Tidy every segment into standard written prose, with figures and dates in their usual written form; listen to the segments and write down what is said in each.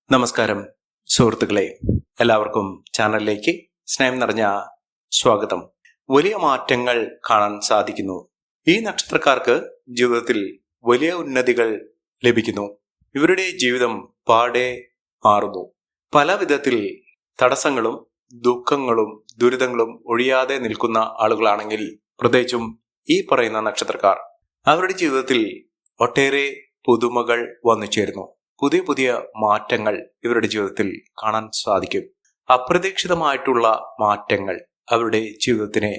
നമസ്കാരം സുഹൃത്തുക്കളെ, എല്ലാവർക്കും ചാനലിലേക്ക് സ്നേഹം നിറഞ്ഞ സ്വാഗതം. വലിയ മാറ്റങ്ങൾ കാണാൻ സാധിക്കുന്നു. ഈ നക്ഷത്രക്കാർക്ക് ജീവിതത്തിൽ വലിയ ഉന്നതികൾ ലഭിക്കുന്നു. ഇവരുടെ ജീവിതം പാടെ മാറുന്നു. പല വിധത്തിൽ തടസ്സങ്ങളും ദുഃഖങ്ങളും ദുരിതങ്ങളും ഒഴിയാതെ നിൽക്കുന്ന ആളുകളാണെങ്കിൽ, പ്രത്യേകിച്ചും ഈ പറയുന്ന നക്ഷത്രക്കാർ, അവരുടെ ജീവിതത്തിൽ ഒട്ടേറെ പുതുമകൾ വന്നു ചേരുന്നു. പുതിയ പുതിയ മാറ്റങ്ങൾ ഇവരുടെ ജീവിതത്തിൽ കാണാൻ സാധിക്കും. അപ്രതീക്ഷിതമായിട്ടുള്ള മാറ്റങ്ങൾ അവരുടെ ജീവിതത്തിനെ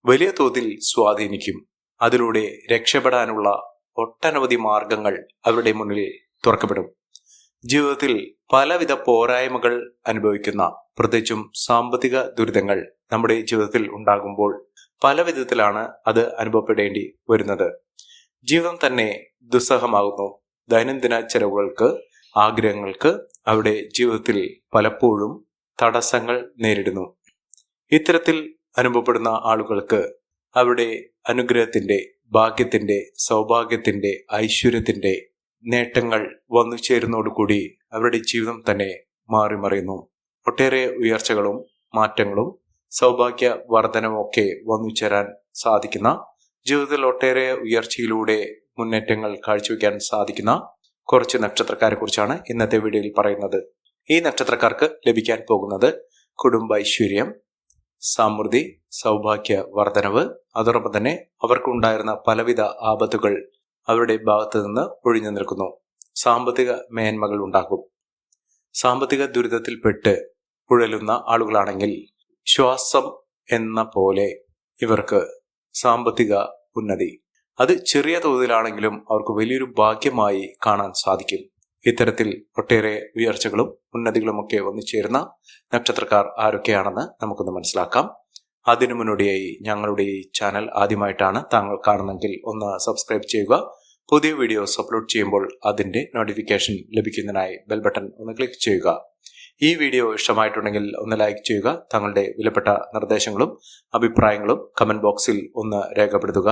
വലിയ തോതിൽ സ്വാധീനിക്കും. അതിലൂടെ രക്ഷപ്പെടാനുള്ള ഒട്ടനവധി മാർഗങ്ങൾ അവരുടെ മുന്നിൽ തുറക്കപ്പെടും. ജീവിതത്തിൽ പലവിധ പോരായ്മകൾ അനുഭവിക്കുന്ന, പ്രത്യേകിച്ചും സാമ്പത്തിക ദുരിതങ്ങൾ നമ്മുടെ ജീവിതത്തിൽ ഉണ്ടാകുമ്പോൾ പല വിധത്തിലാണ് അത് അനുഭവപ്പെടേണ്ടി വരുന്നത്. ജീവിതം തന്നെ ദുസ്സഹമാകുന്നു. ദൈനംദിന ചെലവുകൾക്ക്, ആഗ്രഹങ്ങൾക്ക് അവിടെ ജീവിതത്തിൽ പലപ്പോഴും തടസ്സങ്ങൾ നേരിടുന്നു. ഇത്തരത്തിൽ അനുഭവപ്പെടുന്ന ആളുകൾക്ക് അവിടെ അനുഗ്രഹത്തിന്റെ, ഭാഗ്യത്തിന്റെ, സൗഭാഗ്യത്തിന്റെ, ഐശ്വര്യത്തിന്റെ നേട്ടങ്ങൾ വന്നു ചേരുന്നതോടുകൂടി അവരുടെ ജീവിതം തന്നെ മാറിമറിയുന്നു. ഒട്ടേറെ ഉയർച്ചകളും മാറ്റങ്ങളും സൗഭാഗ്യ വർധനവും ഒക്കെ വന്നു ചേരാൻ സാധിക്കുന്ന, ജീവിതത്തിൽ ഒട്ടേറെ ഉയർച്ചയിലൂടെ മുന്നേറ്റങ്ങൾ കാഴ്ചവെക്കാൻ സാധിക്കുന്ന കുറച്ച് നക്ഷത്രക്കാരെ കുറിച്ചാണ് ഇന്നത്തെ വീഡിയോയിൽ പറയുന്നത്. ഈ നക്ഷത്രക്കാർക്ക് ലഭിക്കാൻ പോകുന്നത് കുടുംബ ഐശ്വര്യം, സമൃദ്ധി, സൗഭാഗ്യ വർധനവ്, അതോടൊപ്പം തന്നെ അവർക്കുണ്ടായിരുന്ന പലവിധ ആപത്തുകൾ അവരുടെ ഭാഗത്ത് നിന്ന് ഒഴിഞ്ഞു നിൽക്കുന്നു. സാമ്പത്തിക മേന്മകൾ ഉണ്ടാകും. സാമ്പത്തിക ദുരിതത്തിൽപ്പെട്ട് ഉഴലുന്ന ആളുകളാണെങ്കിൽ ശ്വാസം എന്ന പോലെ ഇവർക്ക് സാമ്പത്തിക ഉന്നതി, അത് ചെറിയ തോതിലാണെങ്കിലും അവർക്ക് വലിയൊരു ഭാഗ്യമായി കാണാൻ സാധിക്കും. ഇത്തരത്തിൽ ഒട്ടേറെ ഉയർച്ചകളും ഉന്നതികളുമൊക്കെ വന്നു ചേരുന്ന നക്ഷത്രക്കാർ ആരൊക്കെയാണെന്ന് നമുക്കൊന്ന് മനസ്സിലാക്കാം. അതിനു മുന്നോടിയായി ഞങ്ങളുടെ ഈ ചാനൽ ആദ്യമായിട്ടാണ് താങ്കൾ കാണുന്നെങ്കിൽ ഒന്ന് സബ്സ്ക്രൈബ് ചെയ്യുക. പുതിയ വീഡിയോസ് അപ്ലോഡ് ചെയ്യുമ്പോൾ അതിന്റെ നോട്ടിഫിക്കേഷൻ ലഭിക്കുന്നതിനായി ബെൽ ബട്ടൺ ഒന്ന് ക്ലിക്ക് ചെയ്യുക. ഈ വീഡിയോ ഇഷ്ടമായിട്ടുണ്ടെങ്കിൽ ഒന്ന് ലൈക്ക് ചെയ്യുക. താങ്കളുടെ വിലപ്പെട്ട നിർദ്ദേശങ്ങളും അഭിപ്രായങ്ങളും കമന്റ് ബോക്സിൽ ഒന്ന് രേഖപ്പെടുത്തുക.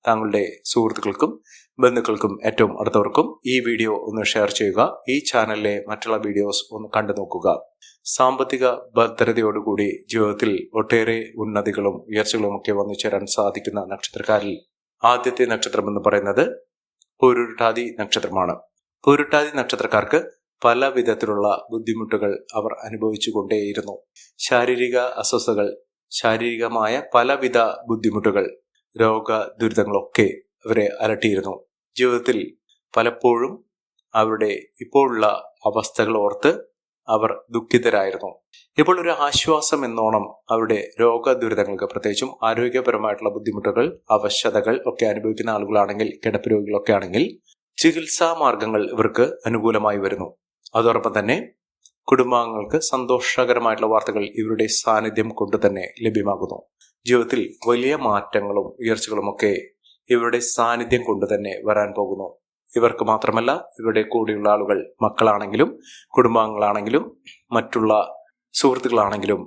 താങ്കളുടെ സുഹൃത്തുക്കൾക്കും ബന്ധുക്കൾക്കും ഏറ്റവും അടുത്തവർക്കും ഈ വീഡിയോ ഒന്ന് ഷെയർ ചെയ്യുക. ഈ ചാനലിലെ മറ്റുള്ള വീഡിയോസ് ഒന്ന് കണ്ടു നോക്കുക. സാമ്പത്തിക ഭദ്രതയോടുകൂടി ജീവിതത്തിൽ ഒട്ടേറെ ഉന്നതികളും ഉയർച്ചകളും ഒക്കെ വന്നു ചേരാൻ സാധിക്കുന്ന നക്ഷത്രക്കാരിൽ ആദ്യത്തെ നക്ഷത്രം എന്ന് പറയുന്നത് പൂരുരുട്ടാതി നക്ഷത്രമാണ്. പൂരുരുട്ടാതി നക്ഷത്രക്കാർക്ക് പല വിധത്തിലുള്ള ബുദ്ധിമുട്ടുകൾ അവർ അനുഭവിച്ചു കൊണ്ടേയിരുന്നു. ശാരീരിക അസ്വസ്ഥതകൾ, ശാരീരികമായ പലവിധ ബുദ്ധിമുട്ടുകൾ, രോഗ ദുരിതങ്ങളൊക്കെ അവരെ അലട്ടിയിരുന്നു. ജീവിതത്തിൽ പലപ്പോഴും അവരുടെ ഇപ്പോഴുള്ള അവസ്ഥകൾ ഓർത്ത് അവർ ദുഃഖിതരായിരുന്നു. ഇപ്പോൾ ഒരു ആശ്വാസം എന്നോണം അവരുടെ രോഗ ദുരിതങ്ങൾക്ക്, പ്രത്യേകിച്ചും ആരോഗ്യപരമായിട്ടുള്ള ബുദ്ധിമുട്ടുകൾ, അവശതകൾ ഒക്കെ അനുഭവിക്കുന്ന ആളുകളാണെങ്കിൽ, കിടപ്പ് രോഗികളൊക്കെ ആണെങ്കിൽ ചികിത്സാ മാർഗങ്ങൾ ഇവർക്ക് അനുകൂലമായി വരുന്നു. അതോടൊപ്പം തന്നെ കുടുംബാംഗങ്ങൾക്ക് സന്തോഷകരമായിട്ടുള്ള വാർത്തകൾ ഇവരുടെ സാന്നിധ്യം കൊണ്ട് തന്നെ ലഭ്യമാകുന്നു. ജീവിതത്തിൽ വലിയ മാറ്റങ്ങളും ഉയർച്ചകളും ഒക്കെ ഇവരുടെ സാന്നിധ്യം കൊണ്ട് തന്നെ വരാൻ പോകുന്നു. ഇവർക്ക് മാത്രമല്ല, ഇവരുടെ കൂടെയുള്ള ആളുകൾ, മക്കളാണെങ്കിലും കുടുംബാംഗങ്ങളാണെങ്കിലും മറ്റുള്ള സുഹൃത്തുക്കളാണെങ്കിലും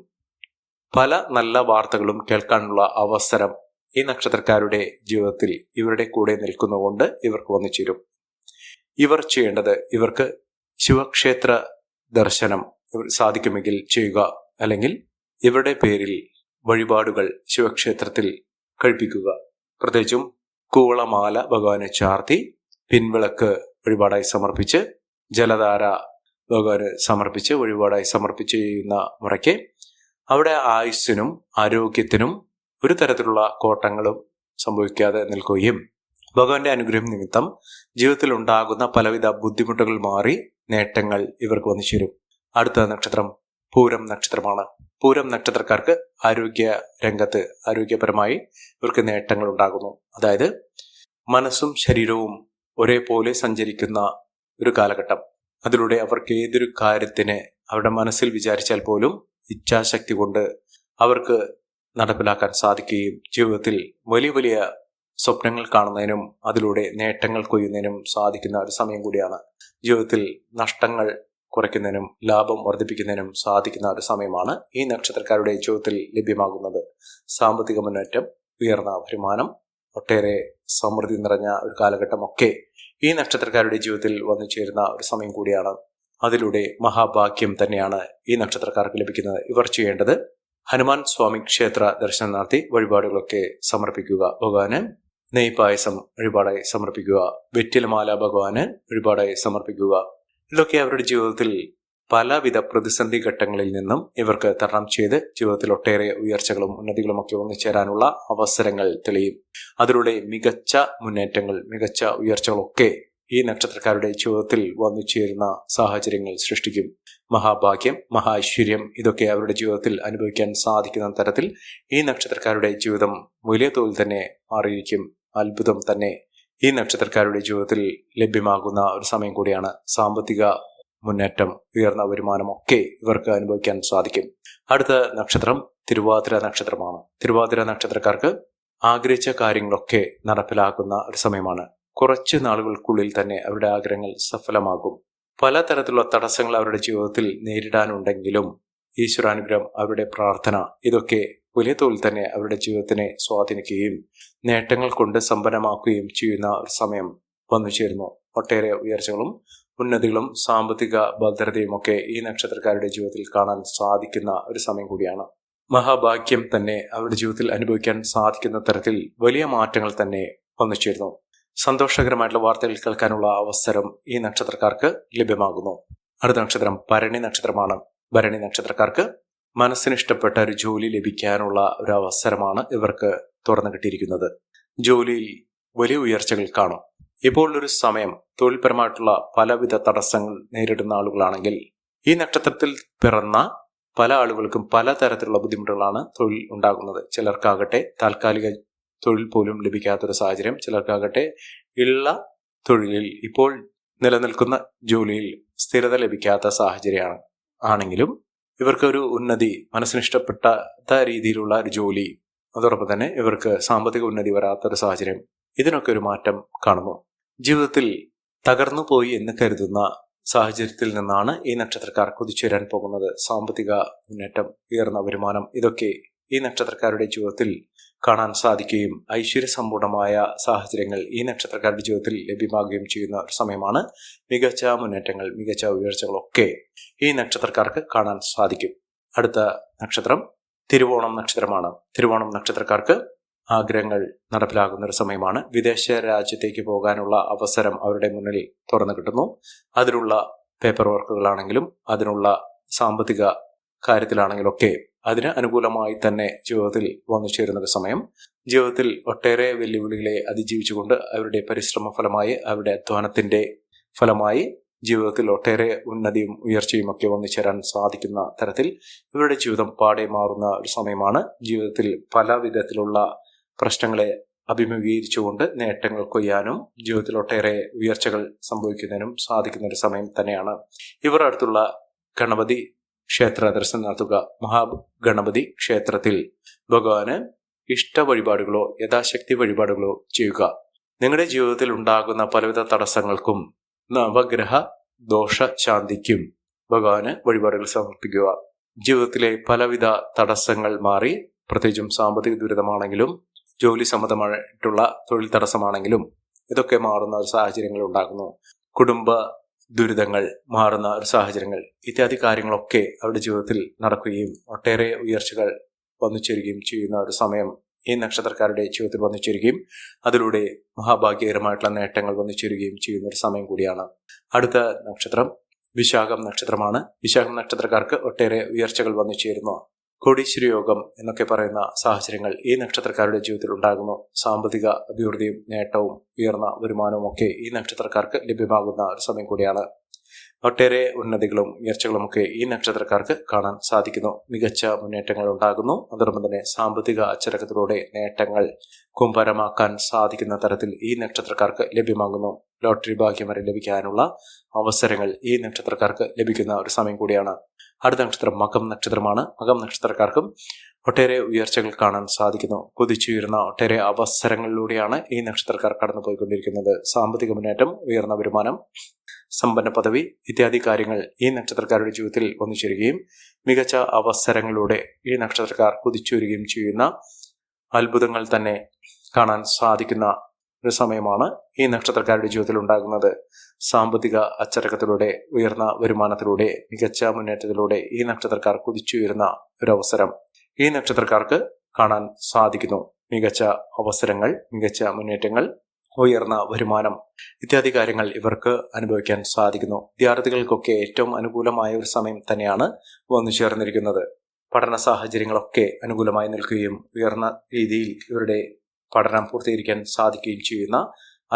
പല നല്ല വാർത്തകളും കേൾക്കാനുള്ള അവസരം ഈ നക്ഷത്രക്കാരുടെ ജീവിതത്തിൽ ഇവരുടെ കൂടെ നിൽക്കുന്നതുകൊണ്ട് ഇവർക്ക് വന്നു ചേരും. ഇവർ ചെയ്യേണ്ടത്, ഇവർക്ക് ശിവക്ഷേത്ര ദർശനം സാധിക്കുമെങ്കിൽ ചെയ്യുക, അല്ലെങ്കിൽ ഇവരുടെ പേരിൽ വഴിപാടുകൾ ശിവക്ഷേത്രത്തിൽ കഴിപ്പിക്കുക. പ്രത്യേകിച്ചും കൂവളമാല ഭഗവാനെ ചാർത്തി, പിൻവിളക്ക് വഴിപാടായി സമർപ്പിച്ച്, ജലധാര ഭഗവാന് സമർപ്പിച്ച് വഴിപാടായി സമർപ്പിച്ച് ചെയ്യുന്ന മുറയ്ക്ക് അവിടെ ആയുസ്സിനും ആരോഗ്യത്തിനും ഒരു തരത്തിലുള്ള കോട്ടങ്ങളും സംഭവിക്കാതെ നിൽക്കുകയും ഭഗവാന്റെ അനുഗ്രഹം നിമിത്തം ജീവിതത്തിൽ ഉണ്ടാകുന്ന പലവിധ ബുദ്ധിമുട്ടുകൾ മാറി നേട്ടങ്ങൾ ഇവർക്ക് വന്നു ചേരും. അടുത്ത നക്ഷത്രം പൂരം നക്ഷത്രമാണ്. പൂരം നക്ഷത്രക്കാർക്ക് ആരോഗ്യ രംഗത്ത്, ആരോഗ്യപരമായി ഇവർക്ക് നേട്ടങ്ങൾ ഉണ്ടാകുന്നു. അതായത് മനസ്സും ശരീരവും ഒരേപോലെ സഞ്ചരിക്കുന്ന ഒരു കാലഘട്ടം. അതിലൂടെ അവർക്ക് ഏതൊരു കാര്യത്തിന് അവരുടെ മനസ്സിൽ വിചാരിച്ചാൽ പോലും ഇച്ഛാശക്തി കൊണ്ട് അവർക്ക് നടപ്പിലാക്കാൻ സാധിക്കുകയും ജീവിതത്തിൽ വലിയ വലിയ സ്വപ്നങ്ങൾ കാണുന്നതിനും അതിലൂടെ നേട്ടങ്ങൾ കൊയ്യുന്നതിനും സാധിക്കുന്ന ഒരു സമയം കൂടിയാണ്. ജീവിതത്തിൽ നഷ്ടങ്ങൾ കുറയ്ക്കുന്നതിനും ലാഭം വർദ്ധിപ്പിക്കുന്നതിനും സാധിക്കുന്ന ഒരു സമയമാണ് ഈ നക്ഷത്രക്കാരുടെ ജീവിതത്തിൽ ലഭ്യമാകുന്നത്. സാമ്പത്തിക മുന്നേറ്റം, ഉയർന്ന വരുമാനം, ഒട്ടേറെ സമൃദ്ധി നിറഞ്ഞ ഒരു കാലഘട്ടമൊക്കെ ഈ നക്ഷത്രക്കാരുടെ ജീവിതത്തിൽ വന്നു ചേരുന്ന ഒരു സമയം കൂടിയാണ്. അതിലൂടെ മഹാഭാഗ്യം തന്നെയാണ് ഈ നക്ഷത്രക്കാർക്ക് ലഭിക്കുന്നത്. ഇവർ ചെയ്യേണ്ടത് ഹനുമാൻ സ്വാമി ക്ഷേത്ര ദർശനം നടത്തി വഴിപാടുകളൊക്കെ സമർപ്പിക്കുക. ഭഗവാന് നെയ് പായസം വഴിപാടായി സമർപ്പിക്കുക. വെറ്റിലമാല ഭഗവാന് വഴിപാടായി സമർപ്പിക്കുക. ഇതൊക്കെ അവരുടെ ജീവിതത്തിൽ പലവിധ പ്രതിസന്ധി ഘട്ടങ്ങളിൽ നിന്നും ഇവർക്ക് തരണം ചെയ്ത് ജീവിതത്തിൽ ഒട്ടേറെ ഉയർച്ചകളും ഉന്നതികളും ഒക്കെ ഒന്നിച്ചേരാനുള്ള അവസരങ്ങൾ തെളിയും. അതിലൂടെ മികച്ച മുന്നേറ്റങ്ങൾ, മികച്ച ഉയർച്ചകളൊക്കെ ഈ നക്ഷത്രക്കാരുടെ ജീവിതത്തിൽ വന്നു ചേരുന്ന സാഹചര്യങ്ങൾ സൃഷ്ടിക്കും. മഹാഭാഗ്യം, മഹാഐശ്വര്യം ഇതൊക്കെ അവരുടെ ജീവിതത്തിൽ അനുഭവിക്കാൻ സാധിക്കുന്ന തരത്തിൽ ഈ നക്ഷത്രക്കാരുടെ ജീവിതം വലിയ തോതിൽ തന്നെ മാറിയിരിക്കും. അത്ഭുതം തന്നെ ഈ നക്ഷത്രക്കാരുടെ ജീവിതത്തിൽ ലഭ്യമാകുന്ന ഒരു സമയം കൂടിയാണ്. സാമ്പത്തിക മുന്നേറ്റം, ഉയർന്ന വരുമാനം ഒക്കെ ഇവർക്ക് അനുഭവിക്കാൻ സാധിക്കും. അടുത്ത നക്ഷത്രം തിരുവാതിര നക്ഷത്രമാണ്. തിരുവാതിര നക്ഷത്രക്കാർക്ക് ആഗ്രഹിച്ച കാര്യങ്ങളൊക്കെ നടപ്പിലാക്കുന്ന ഒരു സമയമാണ്. കുറച്ച് നാളുകൾക്കുള്ളിൽ തന്നെ അവരുടെ ആഗ്രഹങ്ങൾ സഫലമാകും. പലതരത്തിലുള്ള തടസ്സങ്ങൾ അവരുടെ ജീവിതത്തിൽ നേരിടാനുണ്ടെങ്കിലും ഈശ്വരാനുഗ്രഹം, അവരുടെ പ്രാർത്ഥന ഇതൊക്കെ വലിയ തോതിൽ തന്നെ അവരുടെ ജീവിതത്തിനെ സ്വാധീനിക്കുകയും നേട്ടങ്ങൾ കൊണ്ട് സമ്പന്നമാക്കുകയും ചെയ്യുന്ന ഒരു സമയം വന്നു ചേരുന്നു. ഒട്ടേറെ ഉയർച്ചകളും ഉന്നതികളും സാമ്പത്തിക ഭദ്രതയും ഒക്കെ ഈ നക്ഷത്രക്കാരുടെ ജീവിതത്തിൽ കാണാൻ സാധിക്കുന്ന ഒരു സമയം കൂടിയാണ്. മഹാഭാഗ്യം തന്നെ അവരുടെ ജീവിതത്തിൽ അനുഭവിക്കാൻ സാധിക്കുന്ന തരത്തിൽ വലിയ മാറ്റങ്ങൾ തന്നെ വന്നു ചേരുന്നു. സന്തോഷകരമായിട്ടുള്ള വാർത്തകൾ കേൾക്കാനുള്ള അവസരം ഈ നക്ഷത്രക്കാർക്ക് ലഭ്യമാകുന്നു. അടുത്ത നക്ഷത്രം ഭരണി നക്ഷത്രമാണ്. ഭരണി നക്ഷത്രക്കാർക്ക് മനസ്സിനിഷ്ടപ്പെട്ട ഒരു ജോലി ലഭിക്കാനുള്ള ഒരു അവസരമാണ് ഇവർക്ക് തുറന്നു കിട്ടിയിരിക്കുന്നത്. ജോലിയിൽ വലിയ ഉയർച്ചകൾ കാണും. ഇപ്പോൾ ഒരു സമയം തൊഴിൽപരമായിട്ടുള്ള പലവിധ തടസ്സങ്ങൾ നേരിടുന്ന ആളുകളാണെങ്കിൽ ഈ നക്ഷത്രത്തിൽ പിറന്ന പല ആളുകൾക്കും പലതരത്തിലുള്ള ബുദ്ധിമുട്ടുകളാണ് തൊഴിൽ ഉണ്ടാകുന്നത്. ചിലർക്കാകട്ടെ താൽക്കാലിക തൊഴിൽ പോലും ലഭിക്കാത്തൊരു സാഹചര്യം, ചിലർക്കാകട്ടെ ഉള്ള തൊഴിലിൽ ഇപ്പോൾ നിലനിൽക്കുന്ന ജോലിയിൽ സ്ഥിരത ലഭിക്കാത്ത സാഹചര്യമാണ്. ആണെങ്കിലും ഇവർക്കൊരു ഉന്നതി, മനസ്സിനിഷ്ടപ്പെട്ട രീതിയിലുള്ള ഒരു ജോലി, അതോടൊപ്പം തന്നെ ഇവർക്ക് സാമ്പത്തിക ഉന്നതി വരാത്തൊരു സാഹചര്യം, ഇതിനൊക്കെ ഒരു മാറ്റം കാണുന്നു. ജീവിതത്തിൽ തകർന്നു പോയി എന്ന് കരുതുന്ന സാഹചര്യത്തിൽ നിന്നാണ് ഈ നക്ഷത്രക്കാർ കുതിച്ചുവരാൻ പോകുന്നത്. സാമ്പത്തിക മുന്നേറ്റം, ഉയർന്ന വരുമാനം ഇതൊക്കെ ഈ നക്ഷത്രക്കാരുടെ ജീവിതത്തിൽ കാണാൻ സാധിക്കുകയും ഐശ്വര്യസമ്പൂർണമായ സാഹചര്യങ്ങൾ ഈ നക്ഷത്രക്കാരുടെ ജീവിതത്തിൽ ലഭ്യമാകുകയും ചെയ്യുന്ന ഒരു സമയമാണ്. മികച്ച മുന്നേറ്റങ്ങൾ, മികച്ച ഉയർച്ചകളൊക്കെ ഈ നക്ഷത്രക്കാർക്ക് കാണാൻ സാധിക്കും. അടുത്ത നക്ഷത്രം തിരുവോണം നക്ഷത്രമാണ്. തിരുവോണം നക്ഷത്രക്കാർക്ക് ആഗ്രഹങ്ങൾ നടപ്പിലാകുന്ന ഒരു സമയമാണ്. വിദേശ രാജ്യത്തേക്ക് പോകാനുള്ള അവസരം അവരുടെ മുന്നിൽ തുറന്നു കിട്ടുന്നു. അതിനുള്ള പേപ്പർ വർക്കുകളാണെങ്കിലും അതിനുള്ള സാമ്പത്തിക കാര്യത്തിലാണെങ്കിലും ഒക്കെ അതിന് അനുകൂലമായി തന്നെ ജീവിതത്തിൽ വന്നു ചേരുന്ന ഒരു സമയം. ജീവിതത്തിൽ ഒട്ടേറെ വെല്ലുവിളികളെ അതിജീവിച്ചുകൊണ്ട് അവരുടെ പരിശ്രമ ഫലമായി, അവരുടെ അധ്വാനത്തിന്റെ ഫലമായി ജീവിതത്തിൽ ഒട്ടേറെ ഉന്നതിയും ഉയർച്ചയും ഒക്കെ വന്നു ചേരാൻ സാധിക്കുന്ന തരത്തിൽ ഇവരുടെ ജീവിതം പാടെ മാറുന്ന ഒരു സമയമാണ്. ജീവിതത്തിൽ പല വിധത്തിലുള്ള പ്രശ്നങ്ങളെ അഭിമുഖീകരിച്ചുകൊണ്ട് നേട്ടങ്ങൾ കൊയ്യാനും ജീവിതത്തിൽ ഒട്ടേറെ ഉയർച്ചകൾ സംഭവിക്കുന്നതിനും സാധിക്കുന്ന ഒരു സമയം തന്നെയാണ്. ഇവർ അടുത്തുള്ള ഗണപതി ക്ഷേത്ര ദർശനം നടത്തുക. മഹാഗണപതി ക്ഷേത്രത്തിൽ ഭഗവാന് ഇഷ്ട വഴിപാടുകളോ യഥാശക്തി വഴിപാടുകളോ ചെയ്യുക. നിങ്ങളുടെ ജീവിതത്തിൽ ഉണ്ടാകുന്ന പലവിധ തടസ്സങ്ങൾക്കും നവഗ്രഹ ദോഷ ശാന്തിക്കും ഭഗവാന് വഴിപാടുകൾ സമർപ്പിക്കുക. ജീവിതത്തിലെ പലവിധ തടസ്സങ്ങൾ മാറി, പ്രത്യേകിച്ചും സാമ്പത്തിക ദുരിതമാണെങ്കിലും ജോലി സംബന്ധമായിട്ടുള്ള തൊഴിൽ തടസ്സമാണെങ്കിലും ഇതൊക്കെ മാറുന്ന ഒരു സാഹചര്യങ്ങൾ ഉണ്ടാകുന്നു. കുടുംബ ദുരിതങ്ങൾ മാറുന്ന ഒരു സാഹചര്യങ്ങൾ ഇത്യാദി കാര്യങ്ങളൊക്കെ അവരുടെ ജീവിതത്തിൽ നടക്കുകയും ഒട്ടേറെ ഉയർച്ചകൾ വന്നു ചേരുകയും ചെയ്യുന്ന ഒരു സമയം ഈ നക്ഷത്രക്കാരുടെ ജീവിതത്തിൽ വന്നു ചേരുകയും അതിലൂടെ മഹാഭാഗ്യകരമായിട്ടുള്ള നേട്ടങ്ങൾ വന്നു ചേരുകയും ചെയ്യുന്ന ഒരു സമയം കൂടിയാണ്. അടുത്ത നക്ഷത്രം വിശാഖം നക്ഷത്രമാണ്. വിശാഖം നക്ഷത്രക്കാർക്ക് ഒട്ടേറെ ഉയർച്ചകൾ വന്നു ചേരുന്നു. കോടീശ്വര യോഗം എന്നൊക്കെ പറയുന്ന സാഹചര്യങ്ങൾ ഈ നക്ഷത്രക്കാരുടെ ജീവിതത്തിൽ ഉണ്ടാകുന്നു. സാമ്പത്തിക അഭിവൃദ്ധിയും നേട്ടവും ഉയർന്ന വരുമാനവും ഒക്കെ ഈ നക്ഷത്രക്കാർക്ക് ലഭ്യമാകുന്ന ഒരു സമയം കൂടിയാണ്. ഒട്ടേറെ ഉന്നതികളും ഉയർച്ചകളും ഒക്കെ ഈ നക്ഷത്രക്കാർക്ക് കാണാൻ സാധിക്കുന്നു. മികച്ച മുന്നേറ്റങ്ങൾ ഉണ്ടാകുന്നു. അതോടൊപ്പം തന്നെ സാമ്പത്തിക അച്ചടക്കത്തിലൂടെ നേട്ടങ്ങൾ കുംഭരമാക്കാൻ സാധിക്കുന്ന തരത്തിൽ ഈ നക്ഷത്രക്കാർക്ക് ലഭ്യമാകുന്നു. ലോട്ടറി ഭാഗ്യം വരെ ലഭിക്കാനുള്ള അവസരങ്ങൾ ഈ നക്ഷത്രക്കാർക്ക് ലഭിക്കുന്ന ഒരു സമയം കൂടിയാണ്. അടുത്ത നക്ഷത്രം മകം നക്ഷത്രമാണ്. മകം നക്ഷത്രക്കാർക്കും ഒട്ടേറെ ഉയർച്ചകൾ കാണാൻ സാധിക്കുന്നു. കുതിച്ചുയരുന്ന ഒട്ടേറെ അവസരങ്ങളിലൂടെയാണ് ഈ നക്ഷത്രക്കാർ കടന്നുപോയിക്കൊണ്ടിരിക്കുന്നത്. സാമ്പത്തിക മുന്നേറ്റം, ഉയർന്ന വരുമാനം, സമ്പന്ന പദവി ഇത്യാദി കാര്യങ്ങൾ ഈ നക്ഷത്രക്കാരുടെ ജീവിതത്തിൽ വന്നു ചേരുകയും മികച്ച അവസരങ്ങളിലൂടെ ഈ നക്ഷത്രക്കാർ കുതിച്ചുയരുകയും ചെയ്യുന്ന അത്ഭുതങ്ങൾ തന്നെ കാണാൻ സാധിക്കുന്ന ഒരു സമയമാണ് ഈ നക്ഷത്രക്കാരുടെ ജീവിതത്തിൽ ഉണ്ടാകുന്നത്. സാമ്പത്തിക അച്ചടക്കത്തിലൂടെ, ഉയർന്ന വരുമാനത്തിലൂടെ, മികച്ച മുന്നേറ്റത്തിലൂടെ ഈ നക്ഷത്രക്കാർ കുതിച്ചുയരുന്ന ഒരു അവസരം ഈ നക്ഷത്രക്കാർക്ക് കാണാൻ സാധിക്കുന്നു. മികച്ച അവസരങ്ങൾ, മികച്ച മുന്നേറ്റങ്ങൾ, ഉയർന്ന വരുമാനം ഇത്യാദി കാര്യങ്ങൾ ഇവർക്ക് അനുഭവിക്കാൻ സാധിക്കുന്നു. വിദ്യാർത്ഥികൾക്കൊക്കെ ഏറ്റവും അനുകൂലമായ ഒരു സമയം തന്നെയാണ് വന്നു ചേർന്നിരിക്കുന്നത്. പഠന സാഹചര്യങ്ങളൊക്കെ അനുകൂലമായി നിൽക്കുകയും ഉയർന്ന രീതിയിൽ ഇവരുടെ പഠനം പൂർത്തീകരിക്കാൻ സാധിക്കുകയും ചെയ്യുന്ന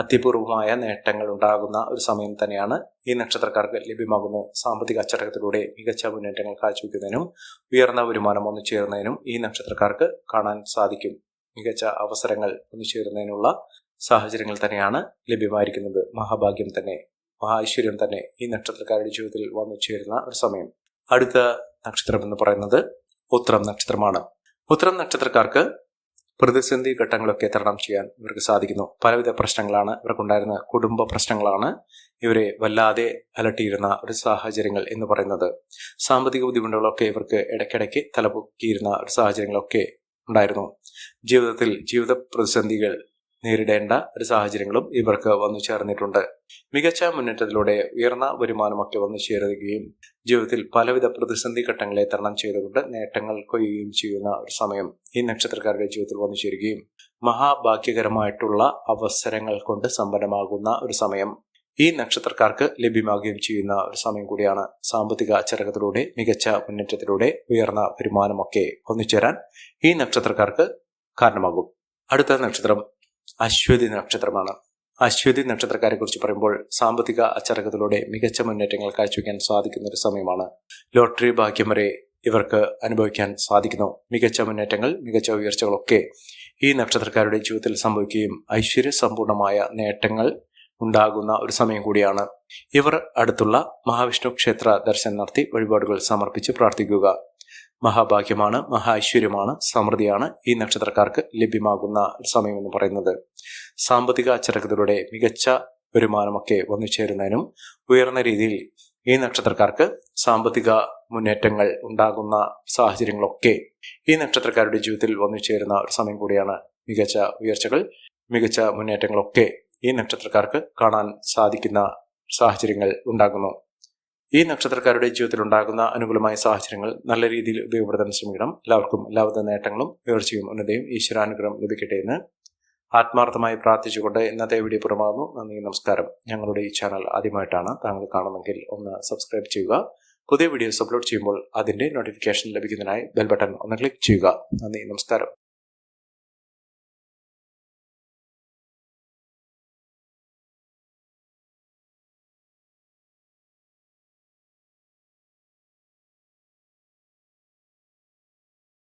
അത്യപൂർവമായ നേട്ടങ്ങൾ ഉണ്ടാകുന്ന ഒരു സമയം തന്നെയാണ് ഈ നക്ഷത്രക്കാർക്ക് ലഭ്യമാകുന്നത്. സാമ്പത്തിക അച്ചടക്കത്തിലൂടെ മികച്ച മുന്നേറ്റങ്ങൾ കാഴ്ചവെക്കുന്നതിനും ഉയർന്ന വരുമാനം ഒന്നു ചേരുന്നതിനും ഈ നക്ഷത്രക്കാർക്ക് കാണാൻ സാധിക്കും. മികച്ച അവസരങ്ങൾ ഒന്നു ചേരുന്നതിനുള്ള സാഹചര്യങ്ങൾ തന്നെയാണ് ലഭ്യമായിരിക്കുന്നത്. മഹാഭാഗ്യം തന്നെ, മഹാഐശ്വര്യം തന്നെ ഈ നക്ഷത്രക്കാരുടെ ജീവിതത്തിൽ വന്നു ചേരുന്ന ഒരു സമയം. അടുത്ത നക്ഷത്രം എന്ന് പറയുന്നത് ഉത്രം നക്ഷത്രമാണ്. ഉത്രം നക്ഷത്രക്കാർക്ക് പ്രതിസന്ധി ഘട്ടങ്ങളൊക്കെ തരണം ചെയ്യാൻ ഇവർക്ക് സാധിക്കുന്നു. പലവിധ പ്രശ്നങ്ങളാണ് ഇവർക്കുണ്ടായിരുന്ന കുടുംബ പ്രശ്നങ്ങളാണ് ഇവരെ വല്ലാതെ അലട്ടിയിരുന്ന ഒരു സാഹചര്യങ്ങൾ എന്ന് പറയുന്നത്. സാമ്പത്തിക ബുദ്ധിമുട്ടുകളൊക്കെ ഇവർക്ക് ഇടയ്ക്കിടയ്ക്ക് തലപൊക്കിയിരുന്ന ഒരു സാഹചര്യങ്ങളൊക്കെ ഉണ്ടായിരുന്നു. ജീവിത പ്രതിസന്ധികൾ നേരിടേണ്ട ഒരു സാഹചര്യങ്ങളും ഇവർക്ക് വന്നു ചേർന്നിട്ടുണ്ട്. മികച്ച മുന്നേറ്റത്തിലൂടെ ഉയർന്ന വരുമാനമൊക്കെ വന്നു ചേരുകയും ജീവിതത്തിൽ പലവിധ പ്രതിസന്ധി ഘട്ടങ്ങളെ തരണം ചെയ്തുകൊണ്ട് നേട്ടങ്ങൾ കൊയ്യുകയും ചെയ്യുന്ന ഒരു സമയം ഈ നക്ഷത്രക്കാരുടെ ജീവിതത്തിൽ വന്നു ചേരുകയും മഹാഭാഗ്യകരമായിട്ടുള്ള അവസരങ്ങൾ കൊണ്ട് സമ്പന്നമാകുന്ന ഒരു സമയം ഈ നക്ഷത്രക്കാർക്ക് ലഭ്യമാകുകയും ചെയ്യുന്ന ഒരു സമയം കൂടിയാണ്. സാമ്പത്തിക അച്ചടക്കത്തിലൂടെ, മികച്ച മുന്നേറ്റത്തിലൂടെ ഉയർന്ന വരുമാനമൊക്കെ ഒന്നുചേരാൻ ഈ നക്ഷത്രക്കാർക്ക് കാരണമാകും. അടുത്ത നക്ഷത്രം അശ്വതി നക്ഷത്രമാണ്. അശ്വതി നക്ഷത്രക്കാരെ കുറിച്ച് പറയുമ്പോൾ സാമ്പത്തിക അച്ചടക്കത്തിലൂടെ മികച്ച മുന്നേറ്റങ്ങൾ കാഴ്ചവെക്കാൻ സാധിക്കുന്ന ഒരു സമയമാണ്. ലോട്ടറി ഭാഗ്യം വരെ ഇവർക്ക് അനുഭവിക്കാൻ സാധിക്കുന്നു. മികച്ച മുന്നേറ്റങ്ങൾ, മികച്ച ഉയർച്ചകളൊക്കെ ഈ നക്ഷത്രക്കാരുടെ ജീവിതത്തിൽ സംഭവിക്കുകയും ഐശ്വര്യ സമ്പൂർണമായ നേട്ടങ്ങൾ ഉണ്ടാകുന്ന ഒരു സമയം കൂടിയാണ്. ഇവർ അടുത്തുള്ള മഹാവിഷ്ണു ക്ഷേത്ര ദർശനം നടത്തി വഴിപാടുകൾ സമർപ്പിച്ച് പ്രാർത്ഥിക്കുക. മഹാഭാഗ്യമാണ്, മഹാ ഐശ്വര്യമാണ്, സമൃദ്ധിയാണ് ഈ നക്ഷത്രക്കാർക്ക് ലഭ്യമാകുന്ന ഒരു സമയം എന്ന് പറയുന്നത്. സാമ്പത്തിക അച്ചടക്കത്തിലൂടെ മികച്ച വരുമാനമൊക്കെ വന്നു ചേരുന്നതിനും ഉയർന്ന രീതിയിൽ ഈ നക്ഷത്രക്കാർക്ക് സാമ്പത്തിക മുന്നേറ്റങ്ങൾ ഉണ്ടാകുന്ന സാഹചര്യങ്ങളൊക്കെ ഈ നക്ഷത്രക്കാരുടെ ജീവിതത്തിൽ വന്നു ചേരുന്ന ഒരു സമയം കൂടിയാണ്. മികച്ച ഉയർച്ചകൾ, മികച്ച മുന്നേറ്റങ്ങളൊക്കെ ഈ നക്ഷത്രക്കാർക്ക് കാണാൻ സാധിക്കുന്ന സാഹചര്യങ്ങൾ ഉണ്ടാകുന്നു. ഈ നക്ഷത്രക്കാരുടെ ജീവിതത്തിൽ ഉണ്ടാകുന്ന അനുകൂലമായ സാഹചര്യങ്ങൾ നല്ല രീതിയിൽ ഉപയോഗപ്പെടുത്താൻ ശ്രമിക്കണം. എല്ലാവർക്കും എല്ലാവിധ നേട്ടങ്ങളും ഉയർച്ചയും ഉന്നതയും ഈശ്വരാനുഗ്രഹം ലഭിക്കട്ടെ എന്ന് ആത്മാർത്ഥമായി പ്രാർത്ഥിച്ചുകൊണ്ട് ഇന്നത്തെ വീഡിയോ പുറമാകുന്നു. നന്ദി, നമസ്കാരം. ഞങ്ങളുടെ ഈ ചാനൽ ആദ്യമായിട്ടാണ് താങ്കൾ കാണുമെങ്കിൽ ഒന്ന് സബ്സ്ക്രൈബ് ചെയ്യുക. പുതിയ വീഡിയോസ് അപ്ലോഡ് ചെയ്യുമ്പോൾ അതിന്റെ നോട്ടിഫിക്കേഷൻ ലഭിക്കുന്നതിനായി ബെൽ ബട്ടൺ ഒന്ന് ക്ലിക്ക് ചെയ്യുക. നന്ദി, നമസ്കാരം.